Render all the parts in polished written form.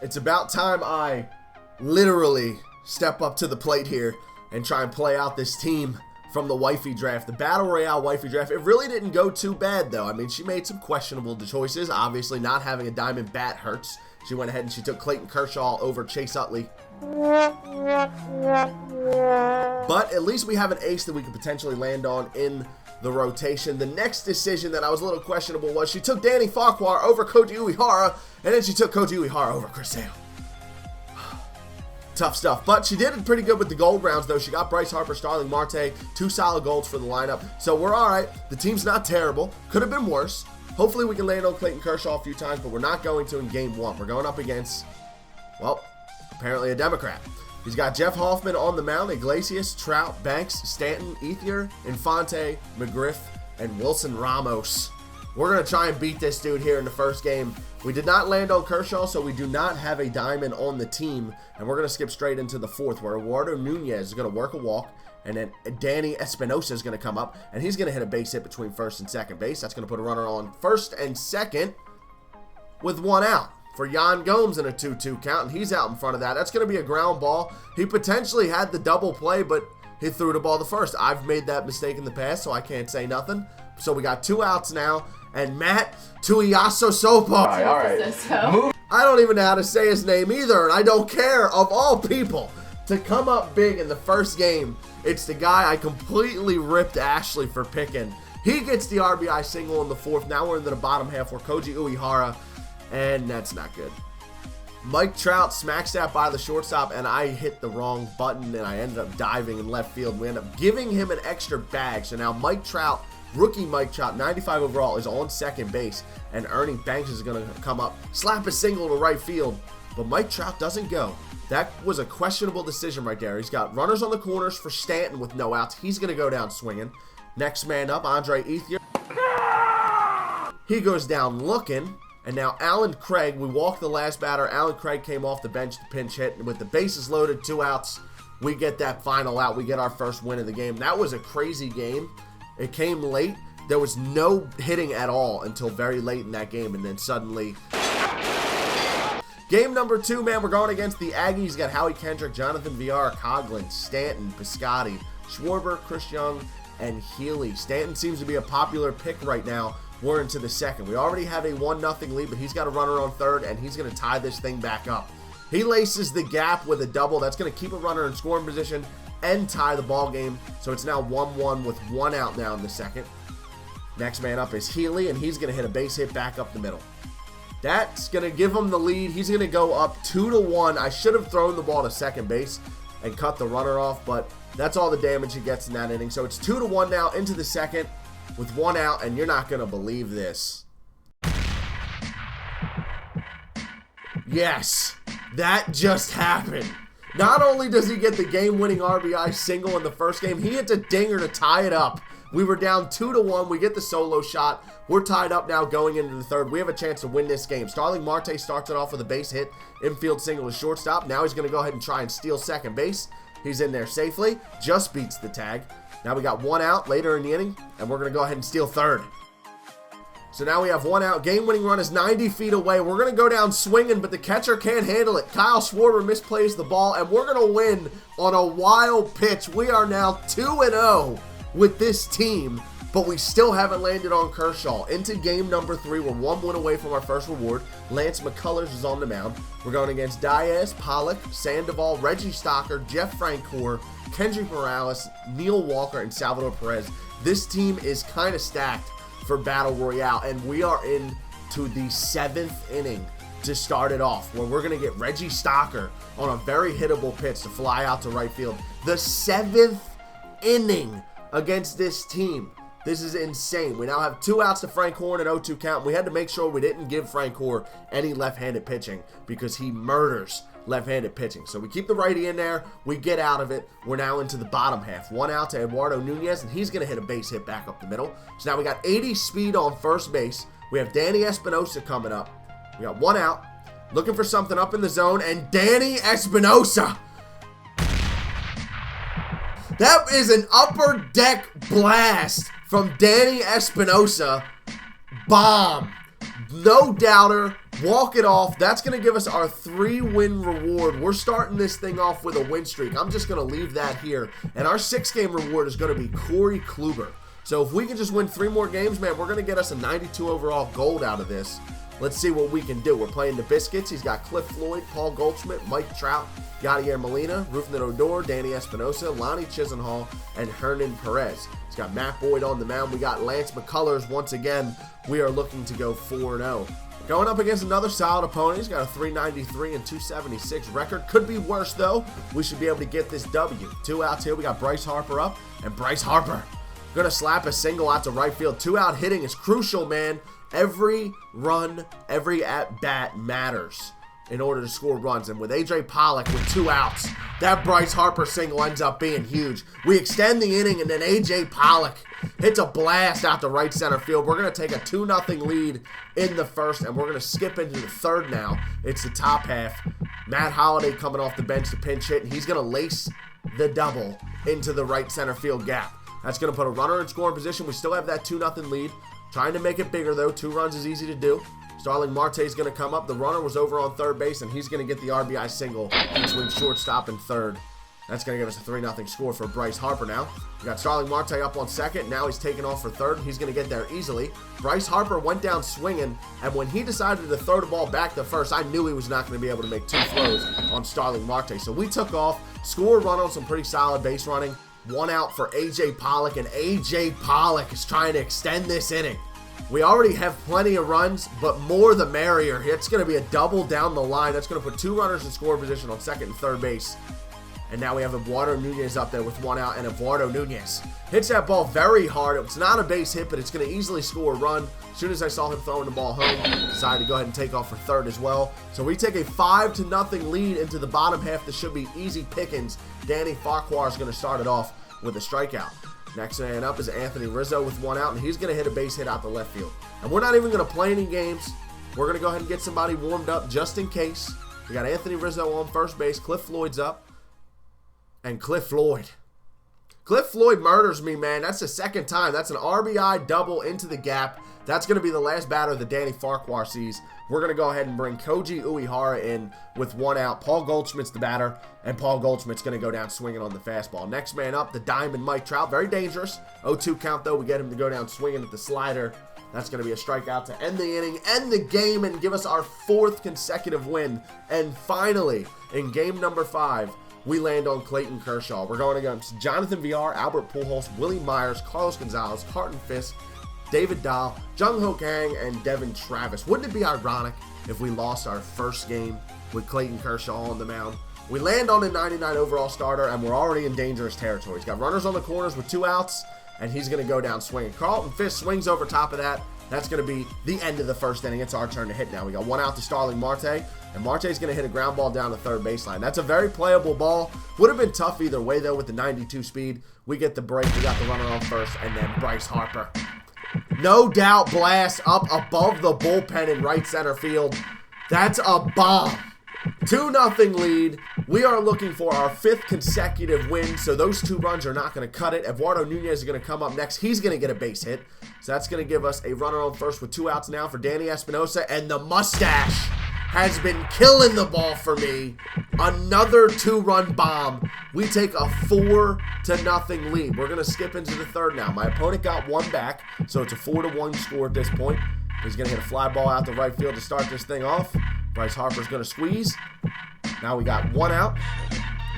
It's about time I literally step up to the plate here and try and play out this team from the Wifey draft. The Battle Royale Wifey draft, it really didn't go too bad though. I mean, she made some questionable choices. Obviously, not having a diamond bat hurts. She went ahead and she took Clayton Kershaw over Chase Utley. But at least we have an ace that we could potentially land on in the rotation. The next decision that I was a little questionable was she took Danny Farquhar over Koji Uehara, and then she took Koji Uehara over Chris Sale. Tough stuff, but she did it pretty good with the gold rounds though. She got Bryce Harper, Starling Marte, 2 solid golds for the lineup, so we're all right. The team's not terrible. Could have been worse. Hopefully we can land on Clayton Kershaw a few times, but we're not going to in game 1. We're going up against, well, apparently a Democrat. He's got Jeff Hoffman on the mound, Iglesias, Trout, Banks, Stanton, Ethier, Infante, McGriff, and Wilson Ramos. We're going to try and beat this dude here in the first game. We did not land on Kershaw, so we do not have a diamond on the team. And we're going to skip straight into the 4th, where Eduardo Nunez is going to work a walk. And then Danny Espinosa is going to come up, and he's going to hit a base hit between first and second base. That's going to put a runner on first and second with 1 out for Yan Gomes in a 2-2 count, and he's out in front of that. That's going to be a ground ball. He potentially had the double play, but he threw the ball to first. I've made that mistake in the past, so I can't say nothing. So we got 2 outs now, and Matt Tuiaso Sopo. All right. I don't even know how to say his name either, and I don't care, of all people, to come up big in the first game. It's the guy I completely ripped Ashley for picking. He gets the RBI single in the 4th. Now we're into the bottom half for Koji Uehara, and that's not good. Mike Trout smacks that by the shortstop, and I hit the wrong button, and I ended up diving in left field. We end up giving him an extra bag. So now Mike Trout, rookie Mike Trout, 95 overall, is on second base, and Ernie Banks is going to come up, slap a single to right field, but Mike Trout doesn't go. That was a questionable decision right there. He's got runners on the corners for Stanton with no outs. He's going to go down swinging. Next man up, Andre Ethier. He goes down looking. And now Alan Craig, we walked the last batter. Alan Craig came off the bench to pinch hit. And with the bases loaded, 2 outs, we get that final out. We get our first win of the game. That was a crazy game. It came late. There was no hitting at all until very late in that game. And then suddenly... Game number 2, man, we're going against the Aggies. You got Howie Kendrick, Jonathan Villar, Coughlin, Stanton, Piscotty, Schwarber, Chris Young, and Healy. Stanton seems to be a popular pick right now. We're into the 2nd. We already have a 1-0 lead, but he's got a runner on 3rd, and he's going to tie this thing back up. He laces the gap with a double. That's going to keep a runner in scoring position and tie the ball game. So it's now 1-1 with 1 out now in the 2nd. Next man up is Healy, and he's going to hit a base hit back up the middle. That's going to give him the lead. He's going to go up 2-1. I should have thrown the ball to second base and cut the runner off, but that's all the damage he gets in that inning. So it's 2-1 now into the 2nd with 1 out, and you're not going to believe this. Yes, that just happened. Not only does he get the game-winning RBI single in the first game, he hits a dinger to tie it up. We were down 2-1. We get the solo shot. We're tied up now going into the 3rd. We have a chance to win this game. Starling Marte starts it off with a base hit. Infield single to shortstop. Now he's going to go ahead and try and steal second base. He's in there safely. Just beats the tag. Now we got 1 out later in the inning, and we're going to go ahead and steal 3rd. So now we have 1 out. Game-winning run is 90 feet away. We're going to go down swinging, but the catcher can't handle it. Kyle Schwarber misplays the ball, and we're going to win on a wild pitch. We are now 2-0 with this team, but we still haven't landed on Kershaw. Into game number 3, we're 1 win away from our first reward. Lance McCullers is on the mound. We're going against Diaz, Pollock, Sandoval, Reggie Stocker, Jeff Francoeur, Kendrick Morales, Neil Walker, and Salvador Perez. This team is kind of stacked for Battle Royale, and we are into the 7th inning to start it off, where we're going to get Reggie Stocker on a very hittable pitch to fly out to right field. The 7th inning against this team. This is insane. We now have 2 outs to Francoeur and an 0-2 count. We had to make sure we didn't give Francoeur any left-handed pitching because he murders left-handed pitching. So we keep the righty in there. We get out of it. We're now into the bottom half. 1 out to Eduardo Nunez, and he's going to hit a base hit back up the middle. So now we got 80 speed on first base. We have Danny Espinosa coming up. We got 1 out. Looking for something up in the zone, and Danny Espinosa. That is an upper deck blast from Danny Espinosa. Bomb. No doubter. Walk it off. That's going to give us our 3-win reward. We're starting this thing off with a win streak. I'm just going to leave that here. And our 6-game reward is going to be Corey Kluber. So if we can just win 3 more games, man, we're going to get us a 92 overall gold out of this. Let's see what we can do. We're playing the Biscuits. He's got Cliff Floyd, Paul Goldschmidt, Mike Trout, Yadier Molina, Rougned Odor, Danny Espinosa, Lonnie Chisenhall, and Hernan Perez. He's got Matt Boyd on the mound. We got Lance McCullers. Once again, we are looking to go 4-0. Going up against another solid opponent. He's got a 393 and 276 record. Could be worse, though. We should be able to get this W. 2 outs here. We got Bryce Harper up, and Bryce Harper going to slap a single out to right field. 2-out hitting is crucial, man. Every run, every at-bat matters in order to score runs. And with A.J. Pollock with 2 outs, that Bryce Harper single ends up being huge. We extend the inning, and then A.J. Pollock hits a blast out to right center field. We're going to take a 2-0 lead in the first, and we're going to skip into the third now. It's the top half. Matt Holliday coming off the bench to pinch hit, and he's going to lace the double into the right center field gap. That's going to put a runner in scoring position. We still have that 2-0 lead. Trying to make it bigger, though. 2 runs is easy to do. Starling Marte is going to come up. The runner was over on third base, and he's going to get the RBI single between shortstop and third. That's going to give us a 3-0 score for Bryce Harper now. We got Starling Marte up on second. Now he's taking off for third. He's going to get there easily. Bryce Harper went down swinging, and when he decided to throw the ball back to first, I knew he was not going to be able to make 2 throws on Starling Marte. So we took off, score a run on some pretty solid base running. 1 out for A.J. Pollock, and A.J. Pollock is trying to extend this inning. We already have plenty of runs, but more the merrier. It's going to be a double down the line. That's going to put 2 runners in scoring position on second and third base. And now we have Eduardo Nunez up there with 1 out, and Eduardo Nunez hits that ball very hard. It's not a base hit, but it's going to easily score a run. As soon as I saw him throwing the ball home, decided to go ahead and take off for third as well. So we take a 5-0 lead into the bottom half. This should be easy pickings. Danny Farquhar is going to start it off with a strikeout. Next man up is Anthony Rizzo with 1 out, and he's going to hit a base hit out the left field. And we're not even going to play any games. We're going to go ahead and get somebody warmed up just in case. We got Anthony Rizzo on first base. Cliff Floyd's up. And Cliff Floyd murders me, man. That's the second time. That's an RBI double into the gap. That's going to be the last batter that Danny Farquhar sees. We're going to go ahead and bring Koji Uehara in with 1 out. Paul Goldschmidt's the batter, and Paul Goldschmidt's going to go down swinging on the fastball. Next man up, the Diamond Mike Trout. Very dangerous. 0-2 count, though. We get him to go down swinging at the slider. That's going to be a strikeout to end the inning, end the game, and give us our 4th consecutive win. And finally, in game number 5, we land on Clayton Kershaw. We're going against Jonathan Villar, Albert Pujols, Willie Myers, Carlos Gonzalez, Carlton Fisk, David Dahl, Jung Ho Kang, and Devin Travis. Wouldn't it be ironic if we lost our first game with Clayton Kershaw on the mound? We land on a 99 overall starter, and we're already in dangerous territory. He's got runners on the corners with 2 outs, and he's going to go down swinging. Carlton Fisk swings over top of that. That's going to be the end of the first inning. It's our turn to hit now. We got 1 out to Starling Marte, and Marte's going to hit a ground ball down the third baseline. That's a very playable ball. Would have been tough either way, though, with the 92 speed. We get the break. We got the runner on first, and then Bryce Harper. No doubt blast up above the bullpen in right center field. That's a bomb. 2-0 lead. We are looking for our 5th consecutive win, so those 2 runs are not going to cut it. Eduardo Nunez is going to come up next. He's going to get a base hit. So that's going to give us a runner on first with 2 outs now for Danny Espinosa, and the mustache has been killing the ball for me. Another 2-run bomb. We take a 4-0 lead. We're going to skip into the third now. My opponent got 1 back, so it's a 4-1 score at this point. He's going to hit a fly ball out the right field to start this thing off. Bryce Harper's going to squeeze. Now we got 1 out.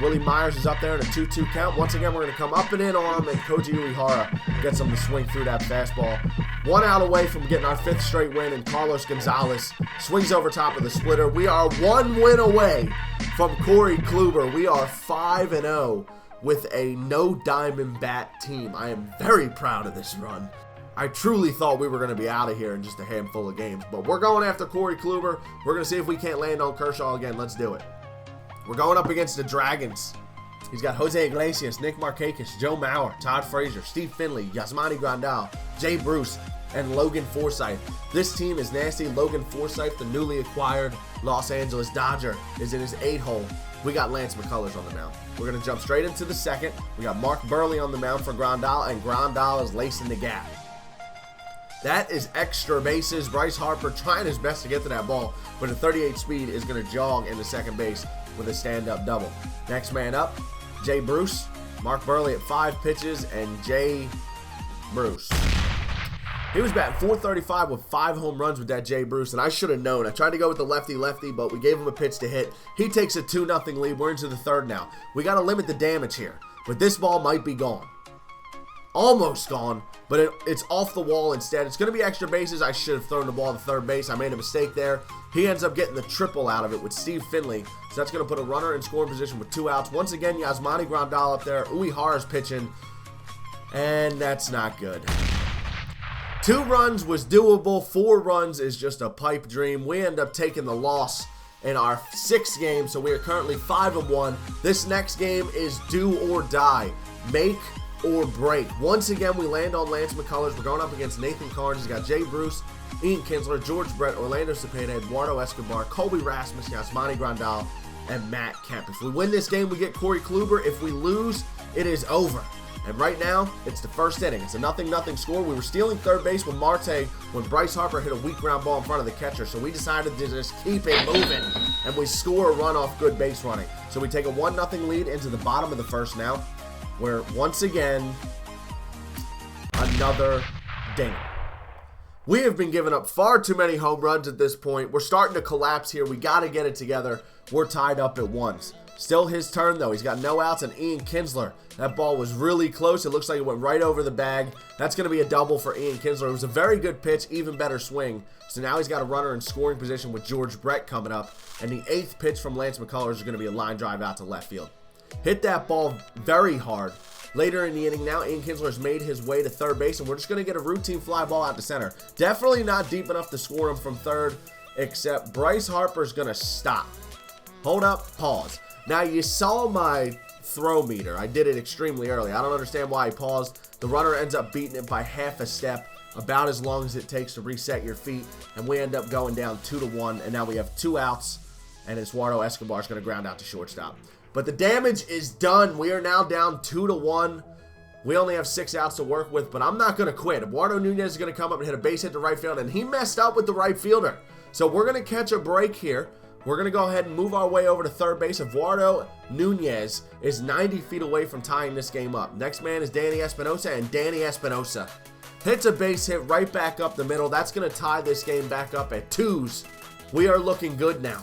Willie Myers is up there in a 2-2 count. Once again, we're going to come up and in on him, and Koji Uehara gets him to swing through that fastball. 1 out away from getting our 5th straight win, and Carlos Gonzalez swings over top of the splitter. We are 1 win away from Corey Kluber. We are 5-0 with a no diamond bat team. I am very proud of this run. I truly thought we were going to be out of here in just a handful of games, but we're going after Corey Kluber. We're going to see if we can't land on Kershaw again. Let's do it. We're going up against the Dragons. He's got Jose Iglesias, Nick Markakis, Joe Mauer, Todd Frazier, Steve Finley, Yasmani Grandal, Jay Bruce, and Logan Forsythe. This team is nasty. Logan Forsythe, the newly acquired Los Angeles Dodger, is in his 8-hole. We got Lance McCullers on the mound. We're going to jump straight into the second. We got Mark Burley on the mound for Grandal, and Grandal is lacing the gap. That is extra bases. Bryce Harper trying his best to get to that ball, but at 38 speed is going to jog into second base with a stand-up double. Next man up, Jay Bruce. Mark Burley at 5 pitches, and Jay Bruce. He was batting .435 with 5 home runs with that Jay Bruce, and I should have known. I tried to go with the lefty-lefty, but we gave him a pitch to hit. He takes a 2-0 lead. We're into the third now. We got to limit the damage here, but this ball might be gone. Almost gone, but it's off the wall instead. It's going to be extra bases. I should have thrown the ball to third base. I made a mistake there. He ends up getting the triple out of it with Steve Finley. So that's going to put a runner in scoring position with 2 outs. Once again, Yasmani Grandal up there. Uehara's pitching, and that's not good. 2 runs was doable. 4 runs is just a pipe dream. We end up taking the loss in our 6th game, so we are currently 5-1. This next game is do or die. Make or break. Once again, we land on Lance McCullers. We're going up against Nathan Carnes. He's got Jay Bruce, Ian Kinsler, George Brett, Orlando Cepeda, Eduardo Escobar, Colby Rasmus, Yasmani Grandal, and Matt Kemp. If we win this game, we get Corey Kluber. If we lose, it is over. And right now, it's the first inning. It's a 0-0 score. We were stealing third base with Marte when Bryce Harper hit a weak ground ball in front of the catcher. So we decided to just keep it moving. And we score a run off good base running. So we take a 1-0 lead into the bottom of the first now, where once again, another ding. We have been giving up far too many home runs at this point. We're starting to collapse here. We got to get it together. We're tied up at 1. Still his turn, though. He's got no outs, and Ian Kinsler. That ball was really close. It looks like it went right over the bag. That's going to be a double for Ian Kinsler. It was a very good pitch, even better swing. So now he's got a runner in scoring position with George Brett coming up. And the 8th pitch from Lance McCullers is going to be a line drive out to left field. Hit that ball very hard. Later in the inning now, Ian Kinsler has made his way to third base, and we're just going to get a routine fly ball out to center. Definitely not deep enough to score him from third, except Bryce Harper's going to stop. Hold up, pause. Now, you saw my throw meter. I did it extremely early. I don't understand why I paused. The runner ends up beating it by half a step, about as long as it takes to reset your feet, and we end up going down 2-1, and now we have 2 outs, and Eduardo Escobar is going to ground out to shortstop. But the damage is done. We are now down 2-1. We only have 6 outs to work with, but I'm not going to quit. Eduardo Nunez is going to come up and hit a base hit to right field, and he messed up with the right fielder. So we're going to catch a break here. We're going to go ahead and move our way over to third base. Eduardo Nunez is 90 feet away from tying this game up. Next man is Danny Espinosa, and Danny Espinosa hits a base hit right back up the middle. That's going to tie this game back up at 2s. We are looking good now.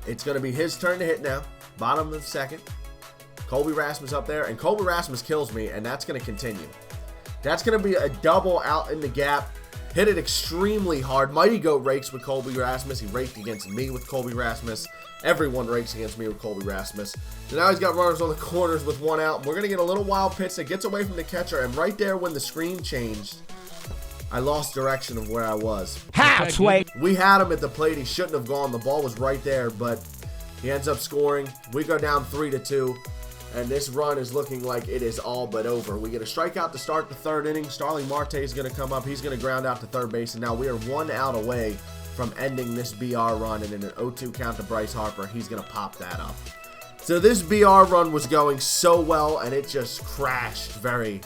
It's going to be his turn to hit now. Bottom of the 2nd. Colby Rasmus up there, and Colby Rasmus kills me, and that's going to continue. That's going to be a double out in the gap. Hit it extremely hard. Mighty Goat rakes with Colby Rasmus. He raked against me with Colby Rasmus. Everyone rakes against me with Colby Rasmus. So now he's got runners on the corners with 1 out. We're going to get a little wild pitch that gets away from the catcher, and right there when the screen changed, I lost direction of where I was. Halfway. We had him at the plate. He shouldn't have gone. The ball was right there, but he ends up scoring. We go down 3-2, and this run is looking like it is all but over. We get a strikeout to start the 3rd inning. Starling Marte is going to come up. He's going to ground out to third base, and now we are 1 out away from ending this BR run, and in an 0-2 count to Bryce Harper, he's going to pop that up. So this BR run was going so well, and it just crashed very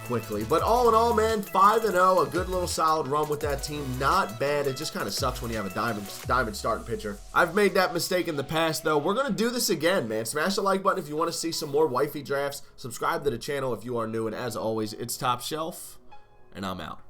quickly. But all in all, man, 5-0, a good little solid run with that team. Not bad. It just kind of sucks when you have a diamond starting pitcher. I've made that mistake in the past, though. We're going to do this again, man. Smash the like button if you want to see some more Wifey drafts. Subscribe to the channel if you are new. And as always, it's Top Shelf, and I'm out.